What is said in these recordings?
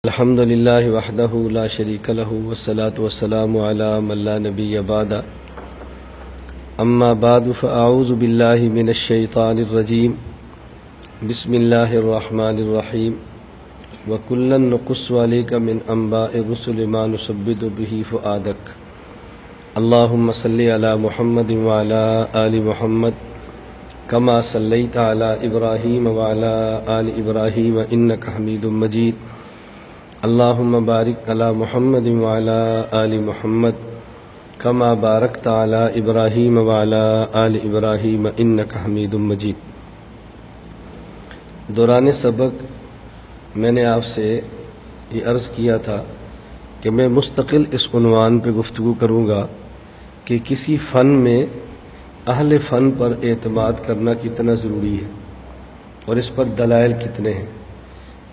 الحمد لله وحده لا شريك له والصلاة والسلام على من لا نبي بعد أما بعد فأعوذ بالله من الشيطان الرجيم بسم الله الرحمن الرحيم وكلا نقص عليك من أنباء الرسل ما نثبت به فؤادك اللهم صل على محمد وعلى آل محمد كما صليت على إبراهيم وعلى آل إبراهيم إنك حميد مجيد اللهم بارك على محمد وعلى آل محمد كما باركت على إبراهيم وعلى آل إبراهيم إنك حميد مجيد۔ دوران سبق میں نے آپ سے یہ عرض کیا تھا کہ میں مستقل اس عنوان پہ گفتگو کروں گا کہ کسی فن میں اہل فن پر اعتماد کرنا کتنا ضروری ہے اور اس پر دلائل کتنے ہیں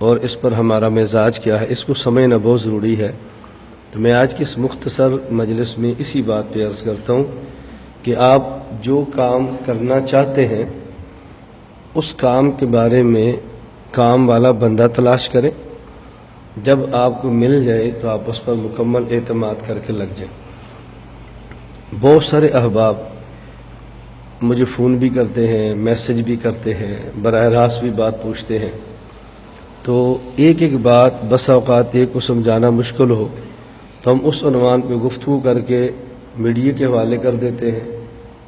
اور اس پر ہمارا مزاج کیا ہے، اس کو سمجھنا بہت ضروری ہے۔ تو میں آج کی اس مختصر مجلس میں اسی بات پہ عرض کرتا ہوں کہ آپ جو کام کرنا چاہتے ہیں اس کام کے بارے میں کام والا بندہ تلاش کریں، جب آپ کو مل جائے تو آپ اس پر مکمل اعتماد کر کے لگ جائیں۔ بہت سارے احباب مجھے فون بھی کرتے ہیں، میسج بھی کرتے ہیں، براہ راست بھی بات پوچھتے ہیں، تو ایک ایک بات بس اوقات ایک کو سمجھانا مشکل ہو تو ہم اس عنوان پہ گفتگو کر کے میڈیا کے حوالے کر دیتے ہیں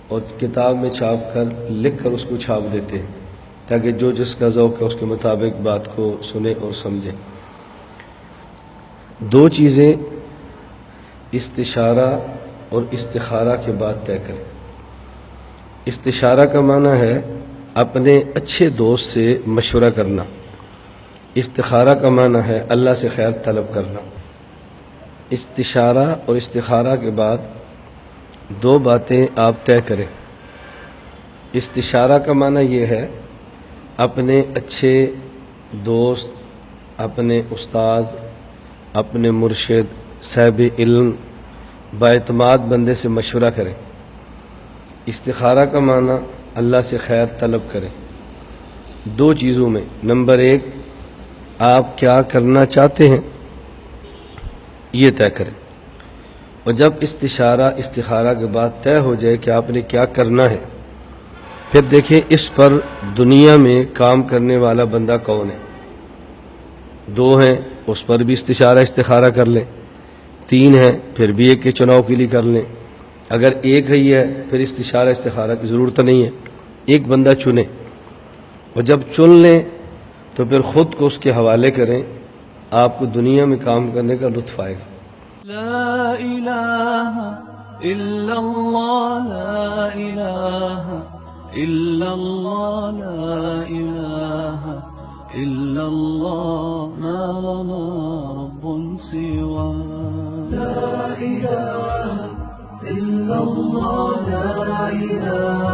اور کتاب میں چھاپ کر لکھ کر اس کو چھاپ دیتے ہیں تاکہ جو جس کا ذوق ہے اس کے مطابق بات کو سنے اور سمجھے۔ دو چیزیں استشارہ اور استخارہ کے بعد طے کریں۔ استشارہ کا معنی ہے اپنے اچھے دوست سے مشورہ کرنا، استخارہ کا معنی ہے اللہ سے خیر طلب کرنا۔ استشارہ اور استخارہ کے بعد دو باتیں آپ طے کریں۔ استشارہ کا معنی یہ ہے اپنے اچھے دوست، اپنے استاذ، اپنے مرشد، صاحب علم، باعتماد بندے سے مشورہ کریں۔ استخارہ کا معنی اللہ سے خیر طلب کریں۔ دو چیزوں میں، نمبر ایک آپ کیا کرنا چاہتے ہیں یہ طے کریں، اور جب استشارہ استخارہ کے بعد طے ہو جائے کہ آپ نے کیا کرنا ہے، پھر دیکھیں اس پر دنیا میں کام کرنے والا بندہ کون ہے۔ دو ہیں اس پر بھی استشارہ استخارہ کر لیں، تین ہیں پھر بھی ایک کے چناؤ کے لیے کر لیں، اگر ایک ہی ہے پھر استشارہ استخارہ کی ضرورت نہیں ہے، ایک بندہ چنیں اور جب چن لیں تو پھر خود کو اس کے حوالے کریں، آپ کو دنیا میں کام کرنے کا لطف آئے گا۔ لا الہ الا اللہ، لا الہ الا اللہ، لا الہ الا اللہ، ما لنا رب سوا۔ لا الہ الا اللہ، لا الہ